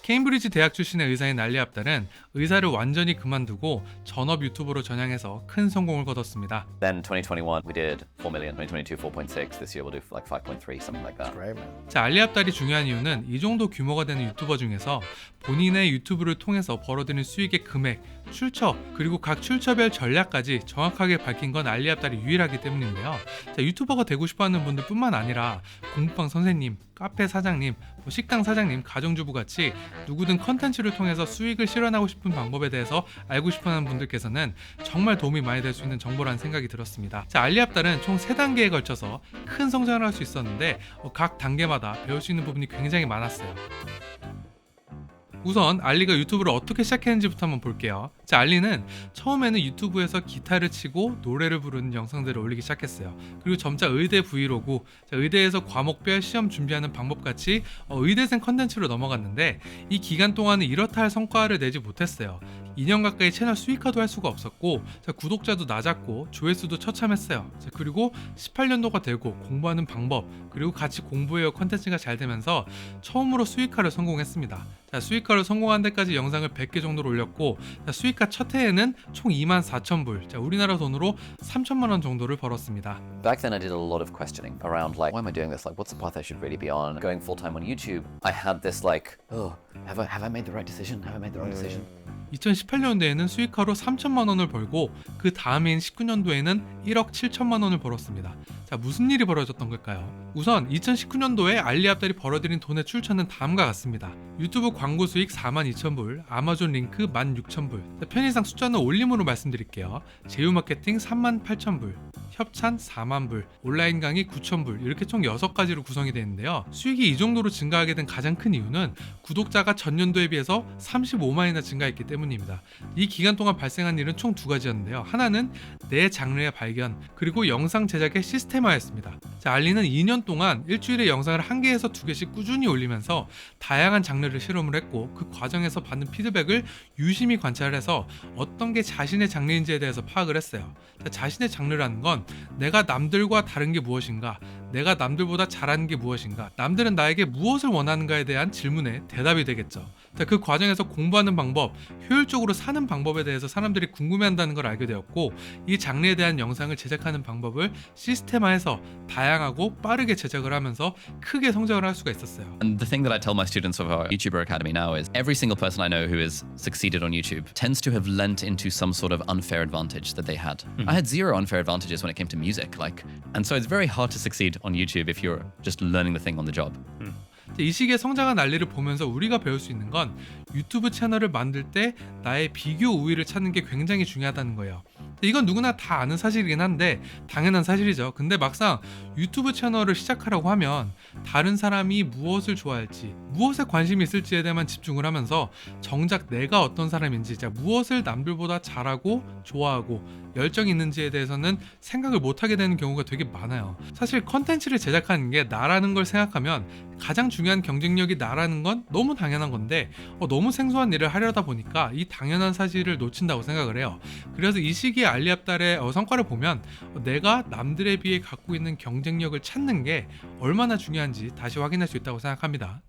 케임브리지 대학 출신의 의사인 알리 압달은 의사를 완전히 그만두고 전업 유튜버로 전향해서 큰 성공을 거뒀습니다. Then 2021 we did 4 million, 2022 4.6, this year we'll do like 5.3, something like that. Great, man. 자, 알리 압달이 중요한 이유는 이 정도 규모가 되는 유튜버 중에서 본인의 유튜브를 통해서 벌어들인 수익의 금액, 출처, 그리고 각 출처별 전략까지 정확하게 밝힌 건 알리 압달이 유일하기 때문인데요. 자, 유튜버가 되고 싶어하는 분들뿐만 아니라 공부방 선생님, 카페 사장님, 식당 사장님, 가정주부 같이 누구든 컨텐츠를 통해서 수익을 실현하고 싶은 방법에 대해서 알고 싶어하는 분들께서는 정말 도움이 많이 될 수 있는 정보라는 생각이 들었습니다. 자, 알리 압달은 총 3단계에 걸쳐서 큰 성장을 할 수 있었는데 각 단계마다 배울 수 있는 부분이 굉장히 많았어요. 우선 알리가 유튜브를 어떻게 시작했는지부터 한번 볼게요. 자, 알리는 처음에는 유튜브에서 기타를 치고 노래를 부르는 영상들을 올리기 시작했어요. 그리고 점차 의대 브이로그, 의대에서 과목별 시험 준비하는 방법같이 의대생 컨텐츠로 넘어갔는데 이 기간 동안은 이렇다 할 성과를 내지 못했어요. 2년 가까이 채널 수익화도 할 수가 없었고, 구독자도 낮았고 조회수도 처참했어요. 그리고 18년도가 되고 공부하는 방법, 그리고 같이 공부해요 컨텐츠가 잘 되면서 처음으로 수익화를 성공했습니다. 자, 수익화를 성공한 데까지 영상을 100개 정도로 올렸고, 수익화 첫 해에는 총 24,000불, 우리나라 돈으로 3천만 원 정도를 벌었습니다. Back then I did a lot of questioning around like, why am I doing this? Like, what's the path I should really be on? Going full time on YouTube, I had this like, oh, have I made the right decision? Have I made the wrong decision? 2018년도에는 수익화로 3천만 원을 벌고 그 다음인 19년도에는 1억 7천만 원을 벌었습니다. 자, 무슨 일이 벌어졌던 걸까요? 우선 2019년도에 알리 압달이 벌어들인 돈의 출처는 다음과 같습니다. 유튜브 광고 수익 42,000불, 아마존 링크 16,000불, 편의상 숫자는 올림으로 말씀드릴게요. 제휴 마케팅 38,000불, 협찬 4만불, 온라인 강의 9,000불, 이렇게 총 6가지로 구성이 되는데요. 수익이 이 정도로 증가하게 된 가장 큰 이유는 구독자가 전년도에 비해서 35만이나 증가했기 때문입니다. 이 기간 동안 발생한 일은 총 2가지였는데요. 하나는 내 장르의 발견, 그리고 영상 제작의 시스템화였습니다. 자, 알리는 2년 동안 일주일에 영상을 1개에서 2개씩 꾸준히 올리면서 다양한 장르를 실험을 했고, 그 과정에서 받는 피드백을 유심히 관찰해서 어떤 게 자신의 장르인지에 대해서 파악을 했어요. 자, 자신의 장르라는 건 내가 남들과 다른 게 무엇인가, 내가 남들보다 잘하는 게 무엇인가, 남들은 나에게 무엇을 원하는가에 대한 질문에 대답이 되겠죠. 자, 그 과정에서 공부하는 방법, 효율적으로 사는 방법에 대해서 사람들이 궁금해한다는 걸 알게 되었고, 이 장르에 대한 영상을 제작하는 방법을 시스템화해서 다양하고 빠르게 제작을 하면서 크게 성장을 할 수가 있었어요. And the thing that I tell my students of our YouTuber Academy now is every single person I know who has succeeded on YouTube tends to have lent into some sort of unfair advantage that they had. I had zero unfair advantages when it came to music, and so it's very hard to succeed on YouTube if you're just learning the thing on the job. 이 시기에 성장한 알리를 보면서 우리가 배울 수 있는 건 유튜브 채널을 만들 때 나의 비교 우위를 찾는 게 굉장히 중요하다는 거예요. 이건 누구나 다 아는 사실이긴 한데 당연한 사실이죠. 근데 막상 유튜브 채널을 시작하려고 하면 다른 사람이 무엇을 좋아할지, 무엇에 관심이 있을지에 대해만 집중을 하면서 정작 내가 어떤 사람인지, 무엇을 남들보다 잘하고 좋아하고 열정이 있는지에 대해서는 생각을 못하게 되는 경우가 되게 많아요. 사실 컨텐츠를 제작하는 게 나라는 걸 생각하면 가장 중요한 경쟁력이 나라는 건 너무 당연한 건데 너무 생소한 일을 하려다 보니까 이 당연한 사실을 놓친다고 생각을 해요. 그래서 이 시기에 알리 압달의 성과를 보면 내가 남들에 비해 갖고 있는 경쟁력을 찾는 게 얼마나 중요한지 다시 확인할 수 있다고 생각합니다.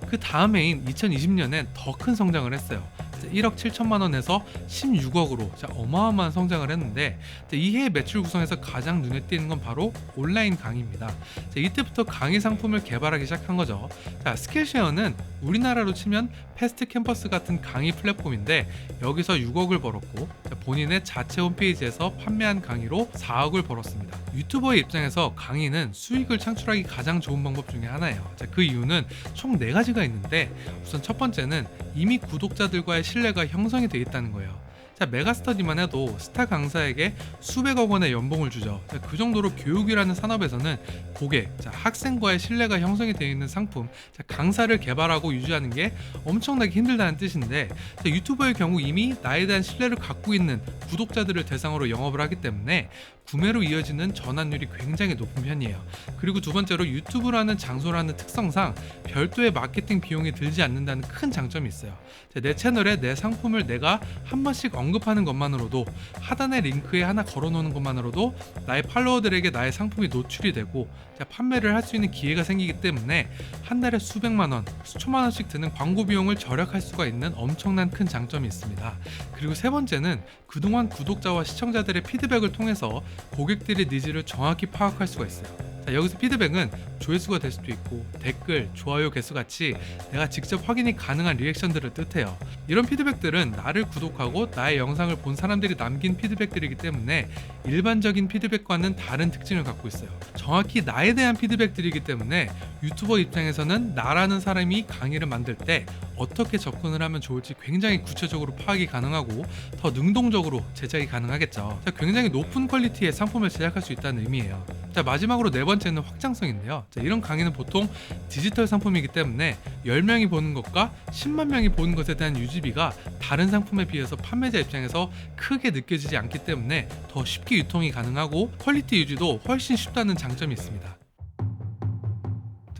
그 다음 해인 2020년엔 더 큰 성장을 했어요. 1억 7천만 원에서 16억으로 어마어마한 성장을 했는데, 이 해의 매출 구성에서 가장 눈에 띄는 건 바로 온라인 강의입니다. 이때부터 강의 상품을 개발하기 시작한 거죠. 스킬쉐어는 우리나라로 치면 패스트 캠퍼스 같은 강의 플랫폼인데 여기서 6억을 벌었고, 본인의 자체 홈페이지에서 판매한 강의로 4억을 벌었습니다. 유튜버의 입장에서 강의는 수익을 창출하기 가장 좋은 방법 중에 하나예요. 그 이유는 총 4가지가 있는데, 우선 첫 번째는 이미 구독자들과의 신뢰가 형성이 되어 있다는 거예요. 메가스터디만 해도 스타 강사에게 수백억 원의 연봉을 주죠. 그 정도로 교육이라는 산업에서는 고객, 학생과의 신뢰가 형성이 되어 있는 상품, 강사를 개발하고 유지하는 게 엄청나게 힘들다는 뜻인데, 유튜버의 경우 이미 나에 대한 신뢰를 갖고 있는 구독자들을 대상으로 영업을 하기 때문에 구매로 이어지는 전환율이 굉장히 높은 편이에요. 그리고 두 번째로 유튜브라는 장소라는 특성상 별도의 마케팅 비용이 들지 않는다는 큰 장점이 있어요. 내 채널에 내 상품을 내가 한 번씩 언급하는 것만으로도, 하단의 링크에 하나 걸어놓는 것만으로도 나의 팔로워들에게 나의 상품이 노출이 되고 판매를 할 수 있는 기회가 생기기 때문에 한 달에 수백만 원, 수천만 원씩 드는 광고 비용을 절약할 수가 있는 엄청난 큰 장점이 있습니다. 그리고 세 번째는 그동안 구독자와 시청자들의 피드백을 통해서 고객들의 니즈를 정확히 파악할 수가 있어요. 여기서 피드백은 조회수가 될 수도 있고 댓글, 좋아요 개수 같이 내가 직접 확인이 가능한 리액션들을 뜻해요. 이런 피드백들은 나를 구독하고 나의 영상을 본 사람들이 남긴 피드백들이기 때문에 일반적인 피드백과는 다른 특징을 갖고 있어요. 정확히 나에 대한 피드백들이기 때문에 유튜버 입장에서는 나라는 사람이 강의를 만들 때 어떻게 접근을 하면 좋을지 굉장히 구체적으로 파악이 가능하고 더 능동적으로 제작이 가능하겠죠. 굉장히 높은 퀄리티의 상품을 제작할 수 있다는 의미예요. 마지막으로 네 번째는 확장성인데요. 이런 강의는 보통 디지털 상품이기 때문에 10명이 보는 것과 10만 명이 보는 것에 대한 유지비가 다른 상품에 비해서 판매자 입장에서 크게 느껴지지 않기 때문에 더 쉽게 유통이 가능하고 퀄리티 유지도 훨씬 쉽다는 장점이 있습니다.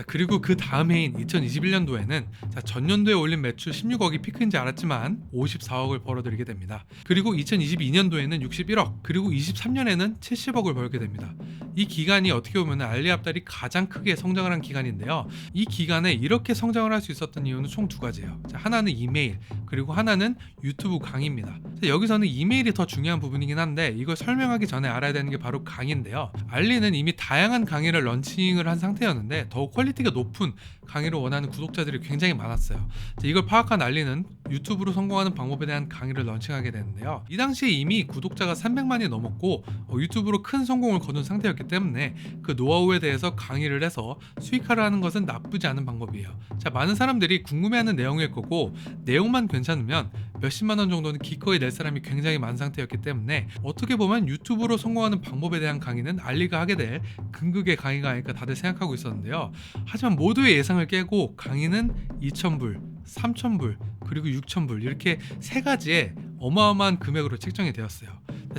그리고 그 다음 해인 2021년도에는 전년도에 올린 매출 16억이 피크인지 알았지만 54억을 벌어들이게 됩니다. 그리고 2022년도에는 61억, 그리고 23년에는 70억을 벌게 됩니다. 이 기간이 어떻게 보면 알리압달이 가장 크게 성장을 한 기간인데요. 이 기간에 이렇게 성장을 할 수 있었던 이유는 총 두 가지예요. 하나는 이메일, 그리고 하나는 유튜브 강의입니다. 여기서는 이메일이 더 중요한 부분이긴 한데 이걸 설명하기 전에 알아야 되는 게 바로 강의인데요. 알리는 이미 다양한 강의를 런칭을 한 상태였는데 더욱 퀄리티가 높은 강의를 원하는 구독자들이 굉장히 많았어요. 이걸 파악한 알리는 유튜브로 성공하는 방법에 대한 강의를 런칭하게 되는데요. 이 당시에 이미 구독자가 300만이 넘었고 유튜브로 큰 성공을 거둔 상태였기 때문에 그 노하우에 대해서 강의를 해서 수익화를 하는 것은 나쁘지 않은 방법이에요. 많은 사람들이 궁금해하는 내용일 거고 내용만 괜찮으면 몇십만 원 정도는 기꺼이 낼 사람이 굉장히 많은 상태였기 때문에 어떻게 보면 유튜브로 성공하는 방법에 대한 강의는 알리가 하게 될 긍극의 강의가 아닐까 다들 생각하고 있었는데요. 하지만 모두의 예상을 깨고 강의는 2,000불, 3,000불, 그리고 6,000불 이렇게 세 가지의 어마어마한 금액으로 책정이 되었어요.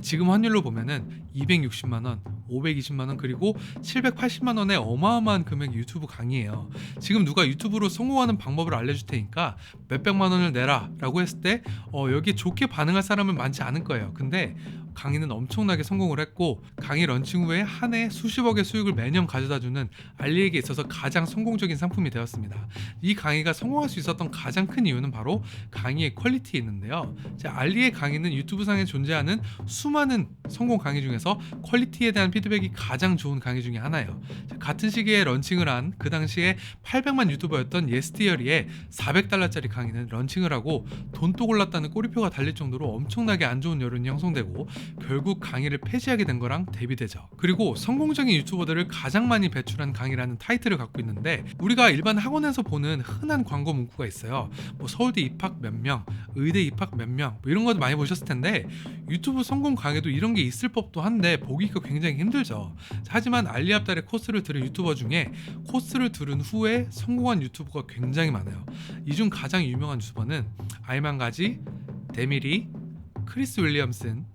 지금 환율로 보면은 260만 원, 520만 원, 그리고 780만 원의 어마어마한 금액의 유튜브 강의예요. 지금 누가 유튜브로 성공하는 방법을 알려줄 테니까 몇백만 원을 내라 라고 했을 때 여기에 좋게 반응할 사람은 많지 않을 거예요. 근데 강의는 엄청나게 성공을 했고 강의 런칭 후에 한 해 수십억의 수익을 매년 가져다주는 알리에게 있어서 가장 성공적인 상품이 되었습니다. 이 강의가 성공할 수 있었던 가장 큰 이유는 바로 강의의 퀄리티에 있는데요. 알리의 강의는 유튜브상에 존재하는 수많은 성공 강의 중에서 퀄리티에 대한 피드백이 가장 좋은 강의 중에 하나예요. 같은 시기에 런칭을 한 그 당시에 800만 유튜버였던 예스티어리의 400달러짜리 강의는 런칭을 하고 돈독 올랐다는 꼬리표가 달릴 정도로 엄청나게 안 좋은 여론이 형성되고 결국 강의를 폐지하게 된 거랑 대비되죠. 그리고 성공적인 유튜버들을 가장 많이 배출한 강의라는 타이틀을 갖고 있는데 우리가 일반 학원에서 보는 흔한 광고 문구가 있어요. 서울대 입학 몇 명, 의대 입학 몇 명 이런 것도 많이 보셨을 텐데 유튜브 성공 강의도 이런 게 있을 법도 한데 보기가 굉장히 힘들죠. 하지만 알리압달의 코스를 들은 유튜버 중에 코스를 들은 후에 성공한 유튜버가 굉장히 많아요. 이 중 가장 유명한 유튜버는 아이만가지, 데미리, 크리스 윌리엄슨,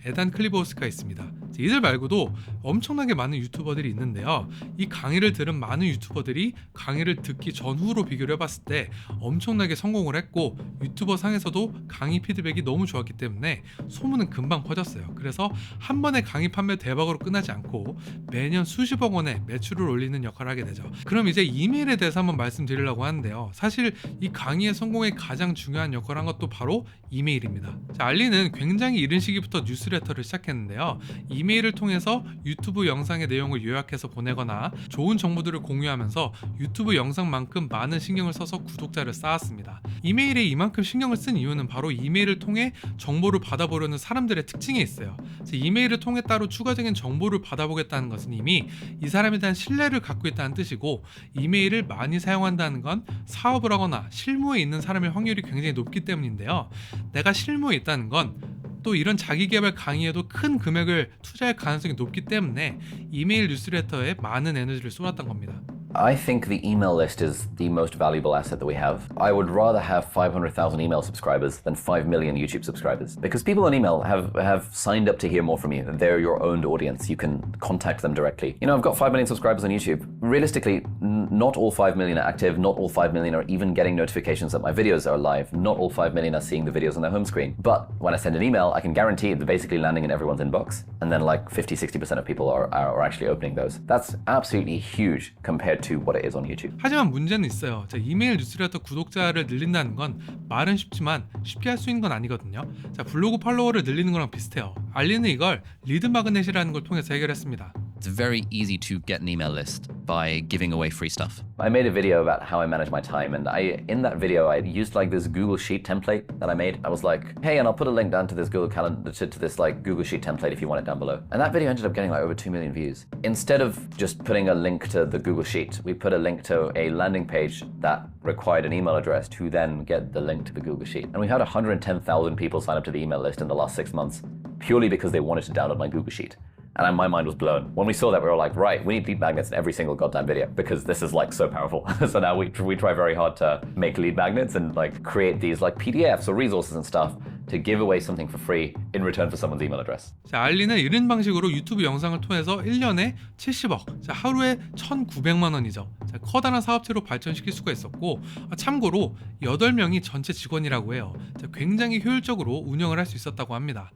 에단 클리버우스가 있습니다. 이들 말고도 엄청나게 많은 유튜버들이 있는데요. 이 강의를 들은 많은 유튜버들이 강의를 듣기 전후로 비교를 해봤을 때 엄청나게 성공을 했고 유튜버 상에서도 강의 피드백이 너무 좋았기 때문에 소문은 금방 퍼졌어요. 그래서 한 번에 강의 판매 대박으로 끝나지 않고 매년 수십억 원의 매출을 올리는 역할을 하게 되죠. 그럼 이제 이메일에 대해서 한번 말씀드리려고 하는데요. 사실 이 강의의 성공에 가장 중요한 역할을 한 것도 바로 이메일입니다. 알리는 굉장히 이른 시기부터 뉴스레터를 시작했는데요. 이메일을 통해서 유튜브 영상의 내용을 요약해서 보내거나 좋은 정보들을 공유하면서 유튜브 영상만큼 많은 신경을 써서 구독자를 쌓았습니다. 이메일에 이만큼 신경을 쓴 이유는 바로 이메일을 통해 정보를 받아보려는 사람들의 특징이 있어요. 이메일을 통해 따로 추가적인 정보를 받아보겠다는 것은 이미 이 사람에 대한 신뢰를 갖고 있다는 뜻이고 이메일을 많이 사용한다는 건 사업을 하거나 실무에 있는 사람의 확률이 굉장히 높기 때문인데요. 내가 실무에 있다는 건 또 이런 자기개발 강의에도 큰 금액을 투자할 가능성이 높기 때문에 이메일 뉴스레터에 많은 에너지를 쏟았던 겁니다. I think the email list is the most valuable asset that we have. I would rather have 500,000 email subscribers than 5 million YouTube subscribers. Because people on email have signed up to hear more from you. They're your owned audience. You can contact them directly. You know, I've got 5 million subscribers on YouTube. Realistically, not all 5 million are active. Not all 5 million are even getting notifications that my videos are live. Not all 5 million are seeing the videos on their home screen. But when I send an email, I can guarantee it's basically landing in everyone's inbox. And then like 50-60% of people are actually opening those. That's absolutely huge compared to what it is on YouTube. 하지만 문제는 있어요. 자, 이메일 뉴스레터 구독자를 늘린다는 건 말은 쉽지만 쉽게 할 수 있는 건 아니거든요. 자, 블로그 팔로워를 늘리는 거랑 비슷해요. 알리는 이걸 리드 마그넷이라는 걸 통해서 해결했습니다. It's very easy to get an email list by giving away free stuff. I made a video about how I manage my time, and in that video I used like this Google Sheet template that I made. I was like, hey, and I'll put a link down to this Google Calendar to this like Google Sheet template if you want it down below. And that video ended up getting like over 2 million views. Instead of just putting a link to the Google Sheet, we put a link to a landing page that required an email address to then get the link to the Google Sheet. And we had 110,000 people sign up to the email list in the last 6 months purely because they wanted to download my Google Sheet. And my mind was blown. When we saw that, we were like, right, we need lead magnets in every single goddamn video because this is like so powerful. So now we try very hard to make lead magnets and like create these like PDFs or resources and stuff to give away something for free in return for someone's email address. 자, 알리는 이런 방식으로 유튜브 영상을 통해서 1년에 70억, 자, 하루에 1,900만 원이죠. 자, 커다란 사업체로 발전시킬 수가 있었고, 참고로 8명이 전체 직원이라고 해요. 자, 굉장히 효율적으로 운영을 할 수 있었다고 합니다.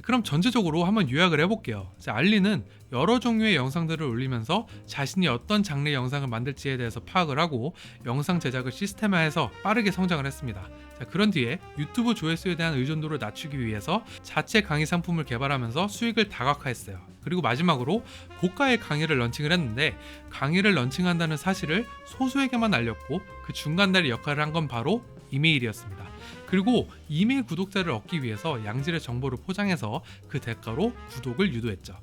그럼 전체적으로 한번 요약을 해볼게요. 자, 알리는 여러 종류의 영상들을 올리면서 자신이 어떤 장르의 영상을 만들지에 대해서 파악을 하고 영상 제작을 시스템화해서 빠르게 성장을 했습니다. 자, 그런 뒤에 유튜브 조회수에 대한 의존도를 낮추기 위해서 자체 강의 상품을 개발하면서 수익을 다각화했어요. 그리고 마지막으로 고가의 강의를 런칭을 했는데 강의를 런칭한다는 사실을 소수에게만 알렸고 그 중간다리 역할을 한 건 바로 이메일이었습니다. 그리고 이메일 구독자를 얻기 위해서 양질의 정보를 포장해서 그 대가로 구독을 유도했죠.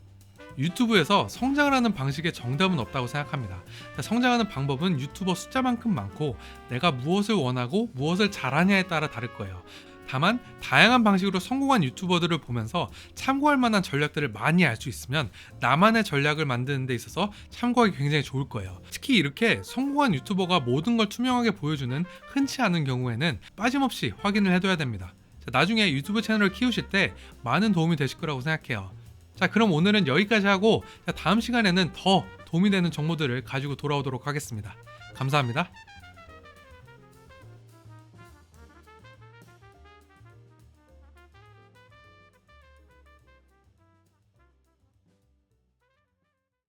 유튜브에서 성장을 하는 방식에 정답은 없다고 생각합니다. 성장하는 방법은 유튜버 숫자만큼 많고 내가 무엇을 원하고 무엇을 잘하냐에 따라 다를 거예요. 다만 다양한 방식으로 성공한 유튜버들을 보면서 참고할 만한 전략들을 많이 알 수 있으면 나만의 전략을 만드는 데 있어서 참고하기 굉장히 좋을 거예요. 특히 이렇게 성공한 유튜버가 모든 걸 투명하게 보여주는 흔치 않은 경우에는 빠짐없이 확인을 해둬야 됩니다. 자, 나중에 유튜브 채널을 키우실 때 많은 도움이 되실 거라고 생각해요. 자, 그럼 오늘은 여기까지 하고 다음 시간에는 더 도움이 되는 정보들을 가지고 돌아오도록 하겠습니다. 감사합니다.